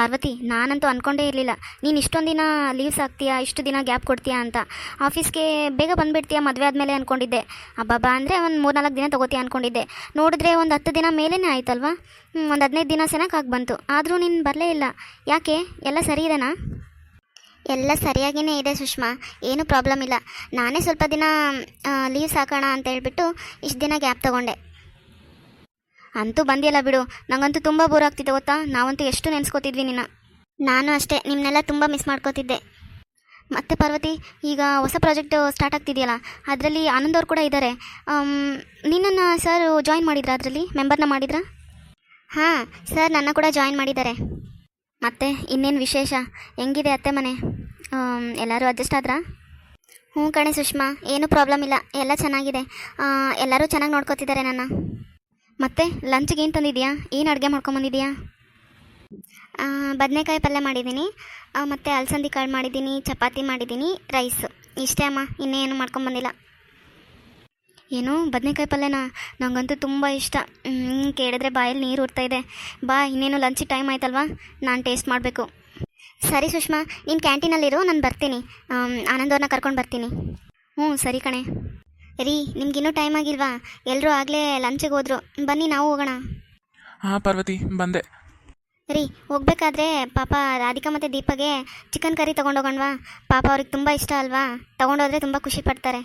ಪಾರ್ವತಿ, ನಾನಂತೂ ಅಂದ್ಕೊಂಡೇ ಇರಲಿಲ್ಲ ನೀನು ಇಷ್ಟೊಂದು ದಿನ ಲೀವ್ಸ್ ಹಾಕ್ತೀಯಾ, ಇಷ್ಟು ದಿನ ಗ್ಯಾಪ್ ಕೊಡ್ತೀಯಾ ಅಂತ. ಆಫೀಸ್ಗೆ ಬೇಗ ಬಂದುಬಿಡ್ತೀಯಾ ಮದುವೆ ಆದಮೇಲೆ ಅಂದ್ಕೊಂಡಿದ್ದೆ. ಹಬ್ಬಬ್ಬಾ ಅಂದರೆ ಒಂದು 3-4 ದಿನ ತೊಗೋತೀಯ ಅಂದ್ಕೊಂಡಿದ್ದೆ. ನೋಡಿದ್ರೆ ಒಂದು 10 ದಿನ ಮೇಲೇ ಆಯ್ತಲ್ವಾ. ಒಂದು 15 ದಿನ ಸೆನಕ್ಕಾಗಿ ಬಂತು. ಆದರೂ ನೀನು ಬರಲೇ ಇಲ್ಲ. ಯಾಕೆ? ಎಲ್ಲ ಸರಿ ಇದೆನಾ? ಎಲ್ಲ ಸರಿಯಾಗಿಯೇ ಇದೆ ಸುಷ್ಮಾ, ಏನೂ ಪ್ರಾಬ್ಲಮ್ ಇಲ್ಲ. ನಾನೇ ಸ್ವಲ್ಪ ದಿನ ಲೀವ್ಸ್ ಹಾಕೋಣ ಅಂತ ಹೇಳ್ಬಿಟ್ಟು ಇಷ್ಟು ದಿನ ಗ್ಯಾಪ್ ತೊಗೊಂಡೆ. ಅಂತೂ ಬಂದಿಯಲ್ಲ ಬಿಡು. ನನಗಂತೂ ತುಂಬ ಬೋರ್ ಆಗ್ತಿದೆ ಗೊತ್ತಾ. ನಾವಂತೂ ಎಷ್ಟು ನೆನೆಸ್ಕೋತಿದ್ವಿ ನಿನ್ನ. ನಾನು ಅಷ್ಟೇ ನಿಮ್ಮನ್ನೆಲ್ಲ ತುಂಬ ಮಿಸ್ ಮಾಡ್ಕೋತಿದ್ದೆ. ಮತ್ತೆ ಪಾರ್ವತಿ, ಈಗ ಹೊಸ ಪ್ರಾಜೆಕ್ಟ್ ಸ್ಟಾರ್ಟ್ ಆಗ್ತಿದೆಯಲ್ಲ, ಅದರಲ್ಲಿ ಆನಂದ್ ಅವ್ರು ಕೂಡ ಇದ್ದಾರೆ. ನಿನ್ನನ್ನು ಸರ್ ಜಾಯಿನ್ ಮಾಡಿದ್ರಾ? ಅದರಲ್ಲಿ ಮೆಂಬರ್ನ ಮಾಡಿದ್ರಾ? ಹಾಂ ಸರ್, ನನ್ನ ಕೂಡ ಜಾಯಿನ್ ಮಾಡಿದ್ದಾರೆ. ಮತ್ತೆ ಇನ್ನೇನು ವಿಶೇಷ? ಹೆಂಗಿದೆ ಅತ್ತೆ ಮನೆ? ಎಲ್ಲರೂ ಅಡ್ಜಸ್ಟ್ ಆದ್ರಾ? ಹ್ಞೂ ಕಣೆ ಸುಷ್ಮಾ, ಏನೂ ಪ್ರಾಬ್ಲಮ್ ಇಲ್ಲ, ಎಲ್ಲ ಚೆನ್ನಾಗಿದೆ. ಎಲ್ಲರೂ ಚೆನ್ನಾಗಿ ನೋಡ್ಕೋತಿದ್ದಾರೆ ನನ್ನ. ಮತ್ತೆ ಲಂಚ್ಗೆ ಏನು ತಂದಿದ್ಯಾ? ಏನು ಅಡುಗೆ ಮಾಡ್ಕೊಂಬಂದಿದ್ಯಾ? ಬದನೆಕಾಯಿ ಪಲ್ಯ ಮಾಡಿದ್ದೀನಿ, ಮತ್ತು ಅಲಸಂದಿ ಕಾಳು ಮಾಡಿದ್ದೀನಿ, ಚಪಾತಿ ಮಾಡಿದ್ದೀನಿ, ರೈಸ್. ಇಷ್ಟೇ ಅಮ್ಮ, ಇನ್ನೇನು ಮಾಡ್ಕೊಂಬಂದಿಲ್ಲ. ಏನು ಬದನೆಕಾಯಿ ಪಲ್ಯನಾ? ನನಗಂತೂ ತುಂಬ ಇಷ್ಟ. ಕೇಳಿದ್ರೆ ಬಾಯಲ್ಲಿ ನೀರು ಉರ್ತಾ ಇದೆ. ಬಾ, ಇನ್ನೇನು ಲಂಚಿಗೆ ಟೈಮ್ ಆಯ್ತಲ್ವಾ, ನಾನು ಟೇಸ್ಟ್ ಮಾಡಬೇಕು. ಸರಿ ಸುಷ್ಮಾ, ನೀನು ಕ್ಯಾಂಟೀನಲ್ಲಿರು, ನಾನು ಬರ್ತೀನಿ. ಆನಂದವ್ರನ್ನ ಕರ್ಕೊಂಡು ಬರ್ತೀನಿ. ಹ್ಞೂ ಸರಿ ಕಣೆ. ರೀ, ನಿಮ್ಗಿನ್ನೂ ಟೈಮ್ ಆಗಿಲ್ವಾ? ಎಲ್ಲರೂ ಆಗಲೇ ಲಂಚಿಗೆ ಹೋದ್ರು, ಬನ್ನಿ ನಾವು ಹೋಗೋಣ. ಹಾಂ ಪಾರ್ವತಿ, ಬಂದೆ. ರೀ, ಹೋಗ್ಬೇಕಾದ್ರೆ ಪಾಪ ರಾಧಿಕಾ ಮತ್ತು ದೀಪಗೆ ಚಿಕನ್ ಕರಿ ತೊಗೊಂಡೋಗೋಣವಾ? ಪಾಪ ಅವ್ರಿಗೆ ತುಂಬ ಇಷ್ಟ ಅಲ್ವಾ, ತೊಗೊಂಡೋದ್ರೆ ತುಂಬ ಖುಷಿ ಪಡ್ತಾರೆ.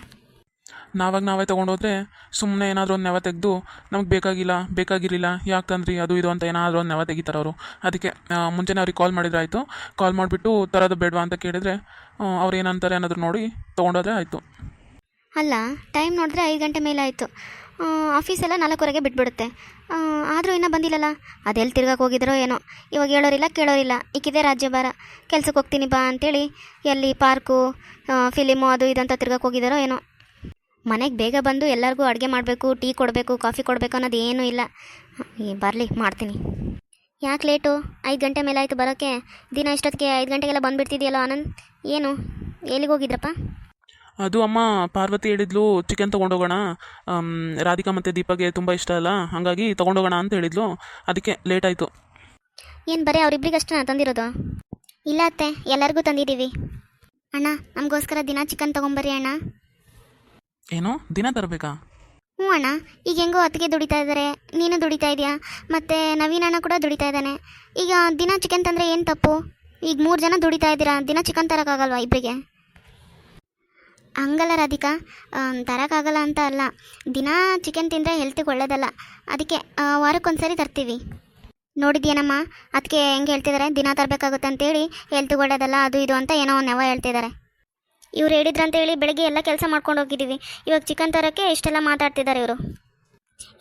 ನಾವೇ ತೊಗೊಂಡೋದ್ರೆ ಸುಮ್ಮನೆ ಏನಾದರೂ ಒಂದು ನೆವ ತೆಗೆದು ನಮಗೆ ಬೇಕಾಗಿರಲಿಲ್ಲ ಯಾಕೆ ತಂದ್ರಿ ಅದು ಇದು ಅಂತ ಏನಾದರೂ ಒಂದು ನೆವ ತೆಗಿತಾರೆ ಅವರು. ಅದಕ್ಕೆ ಮುಂಚೆನೇ ಅವ್ರಿಗೆ ಕಾಲ್ ಮಾಡಿದ್ರೆ ಆಯಿತು. ಕಾಲ್ ಮಾಡಿಬಿಟ್ಟು ತರೋದು ಬೇಡವಾ ಅಂತ ಕೇಳಿದರೆ ಅವ್ರು ಏನಂತಾರೆ ಅನ್ನೋದ್ರ ನೋಡಿ ತೊಗೊಂಡೋದ್ರೆ ಆಯಿತು. ಅಲ್ಲ, ಟೈಮ್ ನೋಡಿದ್ರೆ 5 ಗಂಟೆ ಮೇಲೆ ಆಯಿತು. ಆಫೀಸೆಲ್ಲ 4:15ಗೆ ಬಿಟ್ಬಿಡುತ್ತೆ. ಆದರೂ ಇನ್ನೂ ಬಂದಿಲ್ಲಲ್ಲ. ಅದೆಲ್ಲಿ ತಿರ್ಗಕ್ಕೆ ಹೋಗಿದ್ರೋ ಏನೋ. ಇವಾಗ ಹೇಳೋರಿಲ್ಲ ಕೇಳೋರಿಲ್ಲ. ಈಕಿದೆ ರಾಜ್ಯಭಾರ. ಕೆಲ್ಸಕ್ಕೆ ಹೋಗ್ತೀನಿ ಬಾ ಅಂತೇಳಿ ಎಲ್ಲಿ ಪಾರ್ಕು, ಫಿಲಿಮು ಅದು ಇದು ಅಂತ ತಿರ್ಗಕ್ಕೆ ಹೋಗಿದ್ದಾರೋ ಏನೋ. ಮನೆಗೆ ಬೇಗ ಬಂದು ಎಲ್ಲರಿಗೂ ಅಡುಗೆ ಮಾಡಬೇಕು, ಟೀ ಕೊಡಬೇಕು, ಕಾಫಿ ಕೊಡಬೇಕು ಅನ್ನೋದು ಏನೂ ಇಲ್ಲ. ಬರಲಿ, ಮಾಡ್ತೀನಿ. ಯಾಕೆ ಲೇಟು? 5 ಗಂಟೆ ಮೇಲೆ ಆಯಿತು ಬರೋಕ್ಕೆ. ದಿನ ಇಷ್ಟೊತ್ತಿಗೆ 5 ಗಂಟೆಗೆಲ್ಲ ಬಂದುಬಿಡ್ತಿದೆಯಲ್ಲ ಆನಂದ್. ಏನು, ಎಲ್ಲಿಗೆ ಹೋಗಿದ್ರಪ್ಪ? ಅದು ಅಮ್ಮ ಪಾರ್ವತಿ ಹೇಳಿದ್ಲು ಚಿಕನ್ ತೊಗೊಂಡೋಗೋಣ, ರಾಧಿಕಾ ಮತ್ತು ದೀಪಗೆ ತುಂಬ ಇಷ್ಟ ಅಲ್ಲ, ಹಾಗಾಗಿ ತೊಗೊಂಡೋಗೋಣ ಅಂತ ಹೇಳಿದ್ಲು. ಅದಕ್ಕೆ ಲೇಟ್ ಆಯಿತು. ಏನು ಬರೀ ಅವರಿಬ್ರಿಗಷ್ಟೇ ತಂದಿರೋದು? ಇಲ್ಲ ಅತ್ತೆ, ಎಲ್ಲರಿಗೂ ತಂದಿದ್ದೀವಿ. ಅಣ್ಣ, ನಮಗೋಸ್ಕರ ದಿನ ಚಿಕನ್ ತೊಗೊಂಬರ್ರಿ ಅಣ್ಣ. ಏನೋ ದಿನ ತರಬೇಕಾ? ಹ್ಞೂ ಅಣ್ಣ, ಈಗ ಹೆಂಗೋ ಅತ್ತಿಗೆ ದುಡಿತಾ ಇದ್ದಾರೆ, ನೀನು ದುಡಿತಾ ಇದೆಯಾ, ಮತ್ತು ನವೀನ್ ಅಣ್ಣ ಕೂಡ ದುಡಿತಾ ಇದ್ದಾನೆ. ಈಗ ದಿನ ಚಿಕನ್ ತಂದರೆ ಏನು ತಪ್ಪು? ಈಗ 3 ಜನ ದುಡಿತಾ ಇದ್ದೀರಾ, ದಿನ ಚಿಕನ್ ತರೋಕ್ಕಾಗಲ್ವಾ ಇಬ್ಬರಿಗೆ? ಹಂಗಲ್ಲ ರಾಧಿಕಾ, ತರೋಕ್ಕಾಗಲ್ಲ ಅಂತ ಅಲ್ಲ. ದಿನ ಚಿಕನ್ ತಿಂದರೆ ಹೆಲ್ತಿಗೆ ಒಳ್ಳೇದಲ್ಲ, ಅದಕ್ಕೆ ವಾರಕ್ಕೊಂದ್ಸರಿ ತರ್ತೀವಿ. ನೋಡಿದ್ಯೇನಮ್ಮ, ಅದಕ್ಕೆ ಹೆಂಗೆ ಹೇಳ್ತಿದ್ದಾರೆ, ದಿನ ತರಬೇಕಾಗುತ್ತೆ ಅಂತೇಳಿ ಹೆಲ್ತಿಗೆ ಒಳ್ಳೇದಲ್ಲ ಅದು ಇದು ಅಂತ ಏನೋ ಒಂದು ನೆವ ಹೇಳ್ತಿದ್ದಾರೆ. ಇವ್ರು ಹೇಳಿದ್ರಂತೇಳಿ ಬೆಳಗ್ಗೆ ಎಲ್ಲ ಕೆಲಸ ಮಾಡ್ಕೊಂಡು ಹೋಗಿದ್ದೀವಿ, ಇವಾಗ ಚಿಕನ್ ತರೋಕ್ಕೆ ಇಷ್ಟೆಲ್ಲ ಮಾತಾಡ್ತಿದ್ದಾರೆ ಇವರು.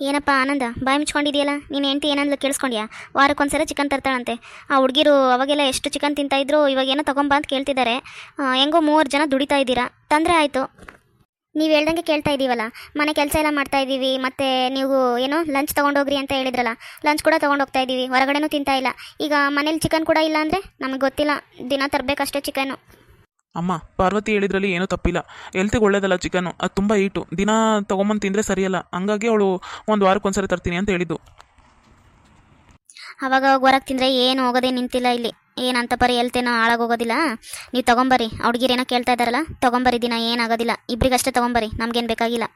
ಏನಪ್ಪ ಆನಂದ, ಬಾಯಿ ಮುಚ್ಕೊಂಡಿದೆಯಲ್ಲ. ನೀನು ಹೆಂಡ್ತಿ ಏನಂದ್ಲು ಕೇಳಿಸ್ಕೊಂಡ್ಯಾ? ವಾರಕ್ಕೊಂದ್ಸರಿ ಚಿಕನ್ ತರ್ತಾಳಂತೆ. ಆ ಹುಡುಗಿರು ಅವಾಗೆಲ್ಲ ಎಷ್ಟು ಚಿಕನ್ ತಿಂತಾಯಿದ್ರು, ಇವಾಗ ಏನೋ ತೊಗೊಂಬ ಅಂತ ಕೇಳ್ತಿದ್ದಾರೆ. ಹೆಂಗೋ 3 ಜನ ದುಡಿತಾ ಇದ್ದೀರಾ, ತಂದರೆ ಆಯಿತು. ನೀವು ಹೇಳ್ದಂಗೆ ಕೇಳ್ತಾ ಇದ್ದೀವಲ್ಲ, ಮನೆ ಕೆಲಸ ಎಲ್ಲ ಮಾಡ್ತಾ ಇದ್ದೀವಿ, ಮತ್ತು ನೀವು ಏನೋ ಲಂಚ್ ತೊಗೊಂಡೋಗ್ರಿ ಅಂತ ಹೇಳಿದ್ರಲ್ಲ, ಲಂಚ್ ಕೂಡ ತೊಗೊಂಡೋಗ್ತಾ ಇದ್ದೀವಿ, ಹೊರಗಡೆನೂ ತಿಂತಾ ಇಲ್ಲ. ಈಗ ಮನೇಲಿ ಚಿಕನ್ ಕೂಡ ಇಲ್ಲ ಅಂದರೆ ನಮಗೆ ಗೊತ್ತಿಲ್ಲ, ದಿನ ತರಬೇಕಷ್ಟೇ ಚಿಕನ್ನು. ಅಮ್ಮ, ಪಾರ್ವತಿ ಹೇಳಿದ್ರಲ್ಲಿ ಏನೂ ತಪ್ಪಿಲ್ಲ. ಹೆಲ್ತಿಗೆ ಒಳ್ಳೇದಲ್ಲ ಚಿಕನ್ನು, ಅದು ತುಂಬ ಹೀಟು. ದಿನ ತೊಗೊಂಬಂದು ತಿಂದರೆ ಸರಿಯಲ್ಲ, ಹಂಗಾಗಿ ಅವಳು ಒಂದು ವಾರಕ್ಕೊಂದ್ಸರಿ ತರ್ತೀನಿ ಅಂತ ಹೇಳಿದ್ದು. ಅವಾಗ ಹೊರಗೆ ತಿಂದರೆ ಏನು ಹೋಗೋದೇ ನಿಂತಿಲ್ಲ ಇಲ್ಲಿ. ಏನಂತ ಬರೀ ಹೆಲ್ತೇನೋ ಹಾಳಾಗೋಗೋದಿಲ್ಲ. ನೀವು ತೊಗೊಂಬರ್ರಿ, ಹುಡುಗಿರೇನೋ ಕೇಳ್ತಾ ಇದ್ದಾರಲ್ಲ, ತೊಗೊಂಬರ್ರಿ, ದಿನ ಏನಾಗೋದಿಲ್ಲ. ಇಬ್ಬರಿಗಷ್ಟೇ ತೊಗೊಂಬರ್ರಿ, ನಮಗೇನು ಬೇಕಾಗಿಲ್ಲ.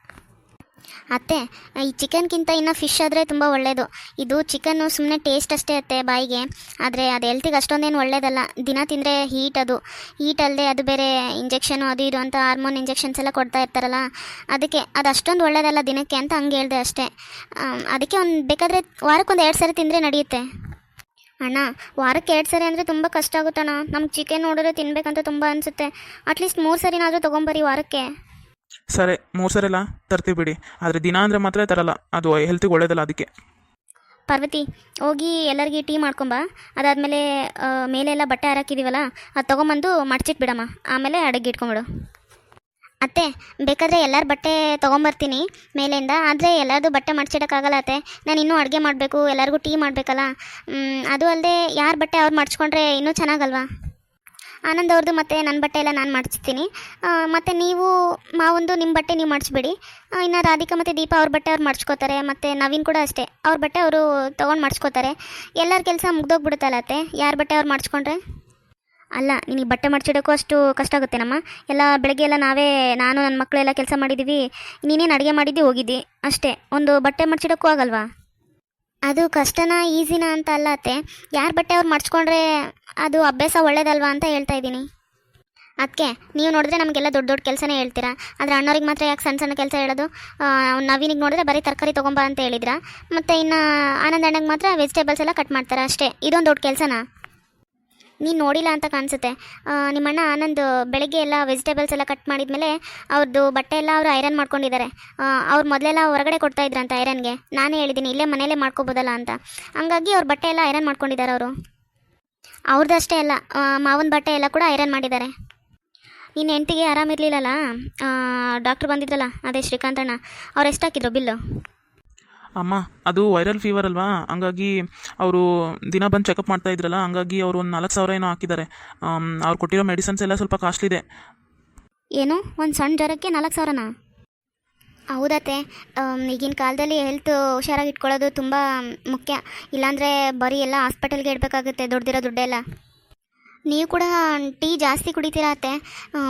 ಅತ್ತೆ, ಈ ಚಿಕನ್ಗಿಂತ ಇನ್ನು ಫಿಶ್ ಆದರೆ ತುಂಬ ಒಳ್ಳೆಯದು. ಇದು ಚಿಕನ್ನು ಸುಮ್ಮನೆ ಟೇಸ್ಟ್ ಅಷ್ಟೇ ಅತ್ತೆ ಬಾಯಿಗೆ, ಆದರೆ ಅದು ಹೆಲ್ತಿಗೆ ಅಷ್ಟೊಂದೇನು ಒಳ್ಳೆಯದಲ್ಲ. ದಿನ ತಿಂದರೆ ಹೀಟ್ ಅಲ್ಲದೆ ಅದು ಬೇರೆ ಇಂಜೆಕ್ಷನು ಅದು ಇದು ಅಂತ ಹಾರ್ಮೋನ್ ಇಂಜೆಕ್ಷನ್ಸ್ ಎಲ್ಲ ಕೊಡ್ತಾ ಇರ್ತಾರಲ್ಲ, ಅದಕ್ಕೆ ಅದು ಅಷ್ಟೊಂದು ಒಳ್ಳೆಯದಲ್ಲ ದಿನಕ್ಕೆ ಅಂತ ಹಂಗೆ ಹೇಳಿದೆ ಅಷ್ಟೇ. ಅದಕ್ಕೆ ಬೇಕಾದರೆ ವಾರಕ್ಕೊಂದು 2 ಸರಿ ತಿಂದರೆ ನಡೆಯುತ್ತೆ. ಅಣ್ಣ, ವಾರಕ್ಕೆ 2 ಸರಿ ಅಂದರೆ ತುಂಬ ಕಷ್ಟ ಆಗುತ್ತಣ್ಣ. ನಮ್ಗೆ ಚಿಕನ್ ನೋಡಿದ್ರೆ ತಿನ್ನಬೇಕಂತ ತುಂಬ ಅನಿಸುತ್ತೆ. ಅಟ್ಲೀಸ್ಟ್ 3 ಸರಿನಾದರೂ ತೊಗೊಂಬರ್ರಿ ವಾರಕ್ಕೆ. ಸರಿ, 3 ಸರಿಲ್ಲ ತರ್ತೀವಿ ಬಿಡಿ, ಆದರೆ ದಿನ ಅಂದರೆ ಮಾತ್ರ ತರಲ್ಲ, ಅದು ಹೆಲ್ತಿಗೆ ಒಳ್ಳೇದಲ್ಲ ಅದಕ್ಕೆ. ಪಾರ್ವತಿ, ಹೋಗಿ ಎಲ್ಲರಿಗೆ ಟೀ ಮಾಡ್ಕೊಂಬ. ಅದಾದಮೇಲೆ ಮೇಲೆಲ್ಲ ಬಟ್ಟೆ ಹಾರಾಕಿದ್ದೀವಲ್ಲ, ಅದು ತೊಗೊಂಬಂದು ಮಡ್ಚಿಟ್ಬಿಡಮ್ಮ, ಆಮೇಲೆ ಅಡುಗೆ ಇಟ್ಕೊಂಬಿಡು. ಅತ್ತೆ, ಬೇಕಾದರೆ ಎಲ್ಲರ ಬಟ್ಟೆ ತೊಗೊಂಬರ್ತೀನಿ ಮೇಲಿಂದ, ಆದರೆ ಎಲ್ಲರದು ಬಟ್ಟೆ ಮಡ್ಚಿಡೋಕ್ಕಾಗಲ್ಲ ಅತ್ತೆ. ನಾನು ಇನ್ನೂ ಅಡುಗೆ ಮಾಡಬೇಕು, ಎಲ್ಲರಿಗೂ ಟೀ ಮಾಡಬೇಕಲ್ಲ. ಅದು ಅಲ್ಲದೆ ಯಾರ ಬಟ್ಟೆ ಅವ್ರು ಮಡ್ಚ್ಕೊಂಡ್ರೆ ಇನ್ನೂ ಚೆನ್ನಾಗಲ್ವಾ? ಆನಂದ್ ಅವ್ರದ್ದು ಮತ್ತು ನನ್ನ ಬಟ್ಟೆ ಎಲ್ಲ ನಾನು ಮಾಡಿಸ್ತೀನಿ. ಮತ್ತು ನೀವು ಮಾವಂದು ನಿಮ್ಮ ಬಟ್ಟೆ ನೀವು ಮಾಡಿಸ್ಬಿಡಿ. ಇನ್ನು ರಾಧಿಕಾ ಮತ್ತು ದೀಪಾ ಅವ್ರ ಬಟ್ಟೆ ಅವ್ರು ಮಾಡಿಸ್ಕೋತಾರೆ, ಮತ್ತು ನವೀನ್ ಕೂಡ ಅಷ್ಟೇ, ಅವ್ರ ಬಟ್ಟೆ ಅವರು ತೊಗೊಂಡು ಮಾಡಿಸ್ಕೋತಾರೆ. ಎಲ್ಲರ ಕೆಲಸ ಮುಗ್ದೋಗ್ಬಿಡುತ್ತಲ್ಲ ಅತ್ತೆ, ಯಾರ ಬಟ್ಟೆ ಅವ್ರು ಮಾಡಿಸ್ಕೊಂಡ್ರೆ. ಅಲ್ಲ, ನಿನಗೆ ಬಟ್ಟೆ ಮಡ್ಚಿಡೋಕ್ಕೂ ಅಷ್ಟು ಕಷ್ಟ ಆಗುತ್ತೇನಮ್ಮ? ಎಲ್ಲ ಬೆಳಗ್ಗೆ ಎಲ್ಲ ನಾನು ನನ್ನ ಮಕ್ಕಳೆಲ್ಲ ಕೆಲಸ ಮಾಡಿದ್ದೀವಿ, ನೀನೇನು ಅಡುಗೆ ಮಾಡಿದ್ದು ಹೋಗಿದ್ದಿ ಅಷ್ಟೇ, ಒಂದು ಬಟ್ಟೆ ಮಡ್ಚಿಡೋಕ್ಕೂ ಆಗಲ್ವಾ? ಅದು ಕಷ್ಟನಾ ಈಸಿನಾ ಅಂತ ಅಲ್ಲ ಅತ್ತೆ, ಯಾರ ಬಟ್ಟೆ ಅವ್ರು ಮಡ್ಚ್ಕೊಂಡ್ರೆ ಅದು ಅಭ್ಯಾಸ ಒಳ್ಳೇದಲ್ವಾ ಅಂತ ಹೇಳ್ತಾ ಇದ್ದೀನಿ. ಅದಕ್ಕೆ ನೀವು ನೋಡಿದ್ರೆ ನಮಗೆಲ್ಲ ದೊಡ್ಡ ದೊಡ್ಡ ಕೆಲಸನೇ ಹೇಳ್ತೀರಾ, ಆದರೆ ಅಣ್ಣವ್ರಿಗೆ ಮಾತ್ರ ಯಾಕೆ ಸಣ್ಣ ಸಣ್ಣ ಕೆಲಸ ಹೇಳೋದು? ನವೀನಿಗೆ ನೋಡಿದ್ರೆ ಬರೀ ತರಕಾರಿ ತೊಗೊಂಬ ಅಂತ ಹೇಳಿದ್ರಾ, ಮತ್ತು ಇನ್ನು ಆನಂದ್ ಅಣ್ಣಗೆ ಮಾತ್ರ ವೆಜಿಟೇಬಲ್ಸ್ ಎಲ್ಲ ಕಟ್ ಮಾಡ್ತಾರೆ ಅಷ್ಟೇ, ಇದೊಂದು ದೊಡ್ಡ ಕೆಲಸನಾ? ನೀನು ನೋಡಿಲ್ಲ ಅಂತ ಕಾಣಿಸುತ್ತೆ. ನಿಮ್ಮಣ್ಣ ಆನಂದ್ ಬೆಳಗ್ಗೆ ಎಲ್ಲ ವೆಜಿಟೇಬಲ್ಸ್ ಎಲ್ಲ ಕಟ್ ಮಾಡಿದ್ಮೇಲೆ ಅವ್ರದ್ದು ಬಟ್ಟೆ ಎಲ್ಲ ಅವರು ಐರನ್ ಮಾಡ್ಕೊಂಡಿದ್ದಾರೆ. ಅವ್ರು ಮೊದಲೆಲ್ಲ ಹೊರಗಡೆ ಕೊಡ್ತಾಯಿದ್ರಂತ ಐರನ್ಗೆ, ನಾನೇ ಹೇಳಿದ್ದೀನಿ ಇಲ್ಲೇ ಮನೇಲೇ ಮಾಡ್ಕೋಬೋದಲ್ಲ ಅಂತ, ಹಂಗಾಗಿ ಅವ್ರ ಬಟ್ಟೆ ಎಲ್ಲ ಐರನ್ ಮಾಡ್ಕೊಂಡಿದ್ದಾರೆ ಅವರು. ಅವ್ರದ್ದಷ್ಟೇ ಅಲ್ಲ, ಮಾವನ ಬಟ್ಟೆ ಎಲ್ಲ ಕೂಡ ಐರನ್ ಮಾಡಿದ್ದಾರೆ. ನಿನ್ನ ಹೆಂಡತಿಗೆ ಆರಾಮಿರಲಿಲ್ಲಲ್ಲ, ಡಾಕ್ಟ್ರು ಬಂದಿದ್ರಲ್ಲ, ಅದೇ ಶ್ರೀಕಾಂತಣ್ಣ, ಅವ್ರು ಎಷ್ಟು ಹಾಕಿದ್ರು ಬಿಲ್ಲು? ಅಮ್ಮ, ಅದು ವೈರಲ್ ಫೀವರ್ ಅಲ್ವಾ, ಹಂಗಾಗಿ ಅವರು ದಿನ ಬಂದು ಚೆಕಪ್ ಮಾಡ್ತಾ ಇದ್ರಲ್ಲ, ಹಂಗಾಗಿ ಅವರು ಒಂದು 4,000 ಏನೋ ಹಾಕಿದ್ದಾರೆ. ಅವ್ರು ಕೊಟ್ಟಿರೋ ಮೆಡಿಸನ್ಸ್ ಎಲ್ಲ ಸ್ವಲ್ಪ ಕಾಸ್ಟ್ಲಿದೆ. ಏನು, ಒಂದು ಸಣ್ಣ ಜ್ವರಕ್ಕೆ 4,000ನಾ? ಹೌದತ್ತೆ, ಈಗಿನ ಕಾಲದಲ್ಲಿ ಹೆಲ್ತ್ ಹುಷಾರಾಗಿ ಇಟ್ಕೊಳ್ಳೋದು ತುಂಬ ಮುಖ್ಯ, ಇಲ್ಲಾಂದರೆ ಬರೀ ಎಲ್ಲ ಹಾಸ್ಪಿಟಲ್ಗೆ ಇಡಬೇಕಾಗುತ್ತೆ ದುಡ್ದಿರೋ ದುಡ್ಡೆಲ್ಲ. ನೀವು ಕೂಡ ಟೀ ಜಾಸ್ತಿ ಕುಡಿತೀರಾ ಅತ್ತೆ,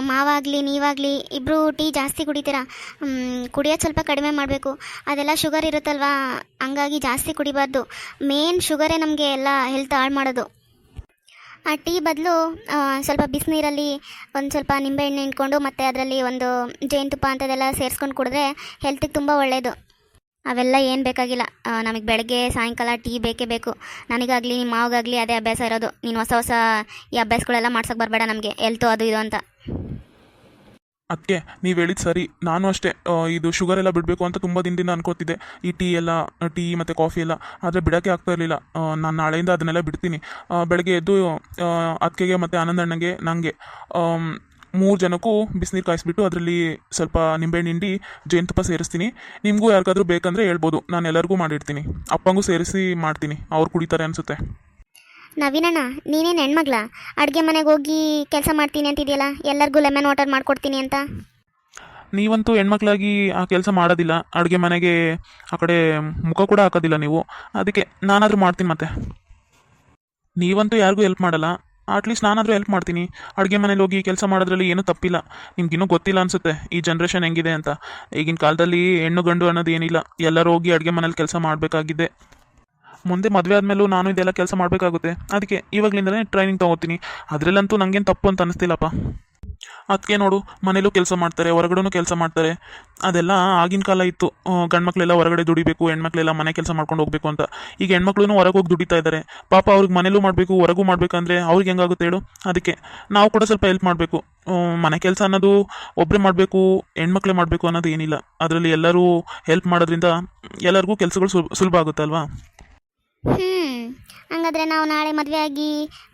ಮಾವಾಗಲಿ ನೀವಾಗಲಿ ಇಬ್ಬರು ಟೀ ಜಾಸ್ತಿ ಕುಡಿತೀರಾ. ಕುಡಿಯೋದು ಸ್ವಲ್ಪ ಕಡಿಮೆ ಮಾಡಬೇಕು, ಅದೆಲ್ಲ ಶುಗರ್ ಇರುತ್ತಲ್ವಾ, ಹಂಗಾಗಿ ಜಾಸ್ತಿ ಕುಡಿಬಾರ್ದು. ಮೇನ್ ಶುಗರೇ ನಮಗೆ ಎಲ್ಲ ಹೆಲ್ತ್ ಹಾಳು ಮಾಡೋದು. ಆ ಟೀ ಬದಲು ಸ್ವಲ್ಪ ಬಿಸಿನೀರಲ್ಲಿ ಒಂದು ಸ್ವಲ್ಪ ನಿಂಬೆಹಣ್ಣು ಹಿಂಡ್ಕೊಂಡು ಮತ್ತು ಅದರಲ್ಲಿ ಒಂದು ಜೇನುತುಪ್ಪ ಅಂಥದ್ದೆಲ್ಲ ಸೇರಿಸ್ಕೊಂಡು ಕುಡಿದ್ರೆ ಹೆಲ್ತಿಗೆ ತುಂಬ ಒಳ್ಳೆಯದು. ಅವೆಲ್ಲ ಏನು ಬೇಕಾಗಿಲ್ಲ, ನಮಗೆ ಬೆಳಗ್ಗೆ ಸಾಯಂಕಾಲ ಟೀ ಬೇಕೇ ಬೇಕು. ನನಗಾಗಲಿ ನಿಮ್ಮ ಮಾವಗಾಗಲಿ ಅದೇ ಅಭ್ಯಾಸ ಇರೋದು. ನೀನು ಹೊಸ ಹೊಸ ಈ ಅಭ್ಯಾಸಗಳೆಲ್ಲ ಮಾಡ್ಸೋಕೆ ಬರಬೇಡ ನಮಗೆ, ಹೆಲ್ತು ಅದು ಇದು ಅಂತ. ಅದಕ್ಕೆ ನೀವು ಹೇಳಿದ್ದು ಸರಿ, ನಾನು ಅಷ್ಟೇ ಇದು ಶುಗರ್ ಎಲ್ಲ ಬಿಡಬೇಕು ಅಂತ ತುಂಬ ದಿನದಿಂದ ಅನ್ಕೋತಿದ್ದೆ, ಈ ಟೀ ಮತ್ತು ಕಾಫಿ ಎಲ್ಲ, ಆದರೆ ಬಿಡೋಕ್ಕೆ ಆಗ್ತಾ ಇರಲಿಲ್ಲ. ನಾನು ನಾಳೆಯಿಂದ ಅದನ್ನೆಲ್ಲ ಬಿಡ್ತೀನಿ. ಬೆಳಗ್ಗೆ ಎದ್ದು ಅತ್ತಿಗೆಗೆ ಮತ್ತು ಆನಂದಣ್ಣಗೆ ನನಗೆ 3 ಜನಕ್ಕೂ ಬಿಸಿನೀರು ಕಾಯಿಸ್ಬಿಟ್ಟು ಅದರಲ್ಲಿ ಸ್ವಲ್ಪ ನಿಂಬೆಹಣ್ಣು ಹಿಂಡಿ ಜೇನುತುಪ್ಪ ಸೇರಿಸ್ತೀನಿ. ನಿಮಗೂ ಯಾರಿಗಾದ್ರೂ ಬೇಕಂದರೆ ಹೇಳ್ಬೋದು, ನಾನು ಎಲ್ಲರಿಗೂ ಮಾಡಿರ್ತೀನಿ. ಅಪ್ಪಂಗೂ ಸೇರಿಸಿ ಮಾಡ್ತೀನಿ, ಅವ್ರು ಕುಡಿತಾರೆ ಅನಿಸುತ್ತೆ. ನವೀನಣ್ಣ, ನೀನೇನು ಹೆಣ್ಮಗ್ಳ? ಅಡುಗೆ ಮನೆಗೆ ಹೋಗಿ ಕೆಲಸ ಮಾಡ್ತೀನಿ ಅಂತಿದೆಯಲ್ಲ, ಎಲ್ಲರಿಗೂ ಲೆಮನ್ ವಾಟರ್ ಮಾಡ್ಕೊಡ್ತೀನಿ ಅಂತ. ನೀವಂತೂ ಹೆಣ್ಮಕ್ಳಾಗಿ ಆ ಕೆಲಸ ಮಾಡೋದಿಲ್ಲ, ಅಡುಗೆ ಮನೆಗೆ ಆ ಕಡೆ ಮುಖ ಕೂಡ ಹಾಕೋದಿಲ್ಲ ನೀವು, ಅದಕ್ಕೆ ನಾನಾದರೂ ಮಾಡ್ತೀನಿ. ಮತ್ತೆ ನೀವಂತೂ ಯಾರಿಗೂ ಹೆಲ್ಪ್ ಮಾಡಲ್ಲ, ಅಟ್ಲೀಸ್ಟ್ ನಾನಾದರೂ ಹೆಲ್ಪ್ ಮಾಡ್ತೀನಿ. ಅಡುಗೆ ಮನೇಲಿ ಹೋಗಿ ಕೆಲಸ ಮಾಡೋದ್ರಲ್ಲಿ ಏನೂ ತಪ್ಪಿಲ್ಲ. ನಿಮ್ಗಿನ್ನೂ ಗೊತ್ತಿಲ್ಲ ಅನಿಸುತ್ತೆ ಈ ಜನ್ರೇಷನ್ ಹೆಂಗಿದೆ ಅಂತ. ಈಗಿನ ಕಾಲದಲ್ಲಿ ಹೆಣ್ಣು ಗಂಡು ಅನ್ನೋದು ಏನಿಲ್ಲ, ಎಲ್ಲರೂ ಹೋಗಿ ಅಡುಗೆ ಮನೇಲಿ ಕೆಲಸ ಮಾಡಬೇಕಾಗಿದೆ. ಮುಂದೆ ಮದುವೆ ಆದಮೇಲೂ ನಾನು ಇದೆಲ್ಲ ಕೆಲಸ ಮಾಡಬೇಕಾಗುತ್ತೆ, ಅದಕ್ಕೆ ಇವಾಗಲಿಂದಲೇ ಟ್ರೈನಿಂಗ್ ತೊಗೋತೀನಿ. ಅದರಲ್ಲಂತೂ ನನಗೇನು ತಪ್ಪು ಅಂತ ಅನ್ನಿಸ್ತಿಲ್ಲಪ್ಪ. ಅದಕ್ಕೆ ನೋಡು, ಮನೇಲೂ ಕೆಲಸ ಮಾಡ್ತಾರೆ, ಹೊರಗಡೆನೂ ಕೆಲಸ ಮಾಡ್ತಾರೆ. ಅದೆಲ್ಲ ಆಗಿನ ಕಾಲ ಇತ್ತು, ಗಂಡ್ಮಕ್ಳೆಲ್ಲ ಹೊರಗಡೆ ದುಡಿಬೇಕು, ಹೆಣ್ಮಕ್ಳೆಲ್ಲ ಮನೆ ಕೆಲಸ ಮಾಡ್ಕೊಂಡು ಹೋಗ್ಬೇಕು ಅಂತ. ಈಗ ಹೆಣ್ಮಕ್ಳು ಹೊರಗೆ ಹೋಗಿ ದುಡಿತಾ ಇದ್ದಾರೆ. ಪಾಪ ಅವ್ರಿಗೆ ಮನೇಲೂ ಮಾಡಬೇಕು, ಹೊರಗೂ ಮಾಡಬೇಕಂದ್ರೆ ಅವ್ರಿಗೆ ಹೆಂಗಾಗುತ್ತೆ ಹೇಳು? ಅದಕ್ಕೆ ನಾವು ಕೂಡ ಸ್ವಲ್ಪ ಹೆಲ್ಪ್ ಮಾಡಬೇಕು. ಮನೆ ಕೆಲಸ ಅನ್ನೋದು ಒಬ್ಬರೇ ಮಾಡಬೇಕು, ಹೆಣ್ಮಕ್ಳೇ ಮಾಡಬೇಕು ಅನ್ನೋದು ಏನಿಲ್ಲ. ಅದರಲ್ಲಿ ಎಲ್ಲರೂ ಹೆಲ್ಪ್ ಮಾಡೋದ್ರಿಂದ ಎಲ್ಲರಿಗೂ ಕೆಲಸಗಳು ಸುಲಭ ಆಗುತ್ತೆ ಅಲ್ವಾ? ಹಂಗಾದ್ರೆ ನಾವು ನಾಳೆ ಮದುವೆ ಆಗಿ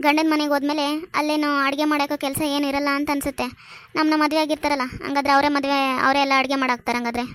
ಗಂಡನ ಮನೆಗೆ ಹೋದ್ಮೇಲೆ ಅಲ್ಲೇನೋ ಅಡುಗೆ ಮಾಡೋಕ್ಕೋ ಕೆಲಸ ಏನು ಇರಲ್ಲ ಅಂತ ಅನಿಸುತ್ತೆ. ನಮ್ಮನ್ನ ಮದುವೆ ಆಗಿರ್ತಾರಲ್ಲ, ಹಂಗಾದ್ರೆ ಅವರೇ ಎಲ್ಲ ಅಡುಗೆ ಮಾಡಾಕ್ತಾರೆ ಹಂಗಾದ್ರೆ.